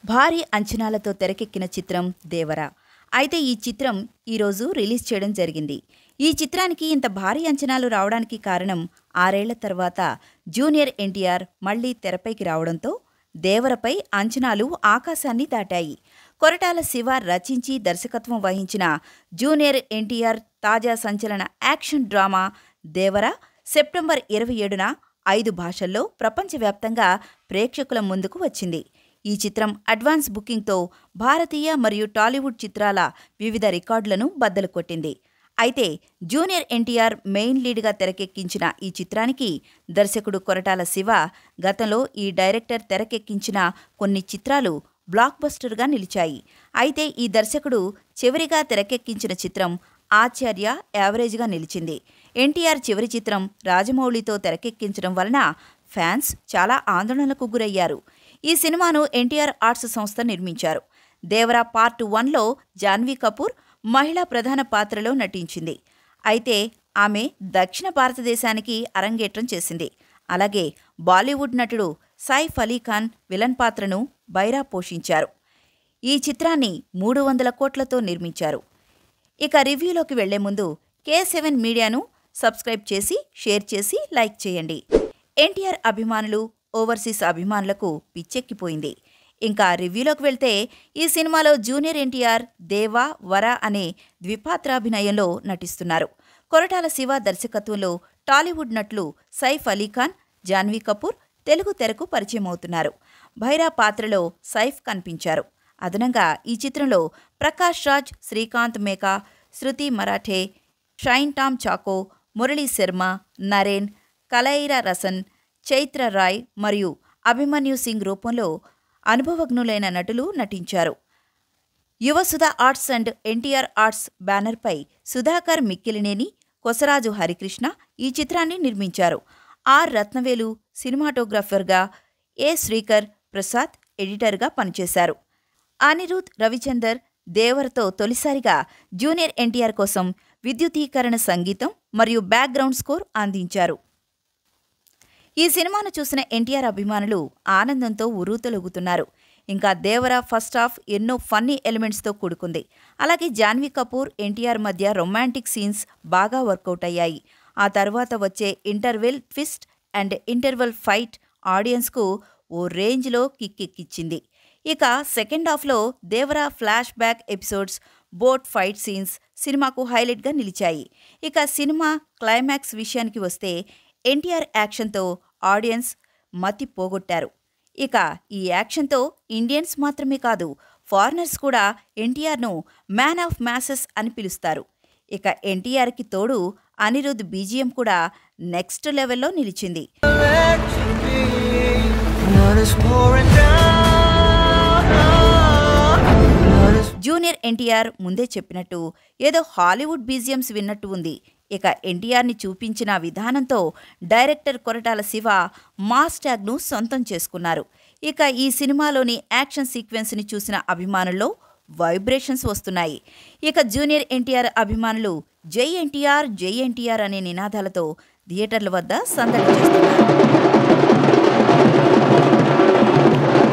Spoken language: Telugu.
భారీ అంచనాలతో తెరకెక్కిన చిత్రం దేవర. అయితే ఈ చిత్రం ఈరోజు రిలీజ్ చేయడం జరిగింది. ఈ చిత్రానికి ఇంత భారీ అంచనాలు రావడానికి కారణం 6 ఏళ్ల తర్వాత జూనియర్ ఎన్టీఆర్ మళ్లీ తెరపైకి రావడంతో దేవరపై అంచనాలు ఆకాశాన్ని దాటాయి. కొరటాల శివ రచించి దర్శకత్వం వహించిన జూనియర్ ఎన్టీఆర్ తాజా సంచలన యాక్షన్ డ్రామా దేవర సెప్టెంబర్ 27న 5 భాషల్లో ప్రపంచవ్యాప్తంగా ప్రేక్షకుల ముందుకు వచ్చింది. ఈ చిత్రం అడ్వాన్స్ బుకింగ్తో భారతీయ మరియు టాలీవుడ్ చిత్రాల వివిధ రికార్డులను బద్దలు కొట్టింది. అయితే జూనియర్ ఎన్టీఆర్ మెయిన్ లీడ్గా తెరకెక్కించిన ఈ చిత్రానికి దర్శకుడు కొరటాల శివ గతంలో ఈ డైరెక్టర్ తెరకెక్కించిన కొన్ని చిత్రాలు బ్లాక్ బస్టర్గా నిలిచాయి. అయితే ఈ దర్శకుడు చివరిగా తెరకెక్కించిన చిత్రం ఆచార్య యావరేజ్గా నిలిచింది. ఎన్టీఆర్ చివరి చిత్రం రాజమౌళితో తెరకెక్కించడం వలన ఫ్యాన్స్ చాలా ఆందోళనకు గురయ్యారు. ఈ సినిమాను ఎన్టీఆర్ ఆర్ట్స్ సంస్థ నిర్మించారు. దేవర పార్ట్ 1లో జాన్వీ కపూర్ మహిళా ప్రధాన పాత్రలో నటించింది. అయితే ఆమె దక్షిణ భారతదేశానికి అరంగేట్రం చేసింది. అలాగే బాలీవుడ్ నటుడు సైఫ్ అలీ ఖాన్ విలన్ పాత్రను బైరా పోషించారు. ఈ చిత్రాన్ని 300 కోట్లతో నిర్మించారు. ఇక రివ్యూలోకి వెళ్లే ముందు K7 మీడియాను సబ్స్క్రైబ్ చేసి, షేర్ చేసి, లైక్ చేయండి. ఎన్టీఆర్ అభిమానులు, ఓవర్సీస్ అభిమానులకు పిచ్చెక్కిపోయింది. ఇంకా రివ్యూలోకి వెళ్తే ఈ సినిమాలో జూనియర్ ఎన్టీఆర్ దేవా, వర అనే ద్విపాత్రాభినయంలో నటిస్తున్నారు. కొరటాల శివ దర్శకత్వంలో టాలీవుడ్ నటులు సైఫ్ అలీ ఖాన్, జాన్వీ కపూర్ తెలుగు తెరకు పరిచయమవుతున్నారు. భైరా పాత్రలో సైఫ్ కనిపించారు. అదనంగా ఈ చిత్రంలో ప్రకాష్ రాజ్, శ్రీకాంత్ మేకా, శృతి మరాఠే, షైన్ టామ్ చాకో, మురళీ శర్మ, నరేన్, కలైరా రసన్, చైత్ర రాయ్ మరియు అభిమన్యు సింగ్ రూపంలో అనుభవజ్ఞులైన నటులు నటించారు. Yuvasudha arts and NTR arts బ్యానర్పై సుధాకర్ మిక్కిలినేని, కొసరాజు హరికృష్ణ ఈ చిత్రాన్ని నిర్మించారు. ఆర్ రత్నవేలు సినిమాటోగ్రాఫర్గా, ఏ శ్రీకర్ ప్రసాద్ ఎడిటర్గా పనిచేశారు. అనిరుద్ రవిచందర్ దేవరతో తొలిసారిగా జూనియర్ ఎన్టీఆర్ కోసం విద్యుతీకరణ సంగీతం మరియు బ్యాక్గ్రౌండ్ స్కోర్ అందించారు. ఈ సినిమాను చూసిన ఎన్టీఆర్ అభిమానులు ఆనందంతో ఉర్రూతలూగుతున్నారు. ఇంకా దేవర ఫస్ట్ హాఫ్ ఎన్నో ఫన్నీ ఎలిమెంట్స్తో కూడుకుంది. అలాగే జాన్వీ కపూర్, ఎన్టీఆర్ మధ్య రొమాంటిక్ సీన్స్ బాగా వర్కౌట్ అయ్యాయి. ఆ తర్వాత వచ్చే interval twist and interval fight ఆడియన్స్కు ఓ రేంజ్లో కిక్కెక్కిచ్చింది. ఇక సెకండ్ హాఫ్లో Devara flash back episodes, boat fight scenes సినిమాకు హైలైట్గా నిలిచాయి. ఇక సినిమా క్లైమాక్స్ విషయానికి వస్తే ఎన్టీఆర్ యాక్షన్తో ఆడియన్స్ మతి పోగొట్టారు. ఇక ఈ యాక్షన్తో ఇండియన్స్ మాత్రమే కాదు, ఫారినర్స్ కూడా ఎన్టీఆర్ను మ్యాన్ ఆఫ్ మ్యాసెస్ అని పిలుస్తారు. ఇక ఎన్టీఆర్కి తోడు అనిరుద్ బీజిఎం కూడా నెక్స్ట్ లెవెల్లో నిలిచింది. జూనియర్ ఎన్టీఆర్ ముందే చెప్పినట్టు ఏదో హాలీవుడ్ బీజిఎమ్స్ విన్నట్టు ఉంది. ఇక ఎన్టీఆర్ని చూపించిన విధానంతో డైరెక్టర్ కొరటాల శివ మాస్ ట్యాగ్ను సొంతం చేసుకున్నారు. ఇక ఈ సినిమాలోని యాక్షన్ సీక్వెన్స్ని చూసిన అభిమానుల్లో వైబ్రేషన్స్ వస్తున్నాయి. ఇక జూనియర్ ఎన్టీఆర్ అభిమానులు జై ఎన్టీఆర్, జై ఎన్టీఆర్ అనే నినాదాలతో థియేటర్ల వద్ద సందడి చేస్తున్నారు.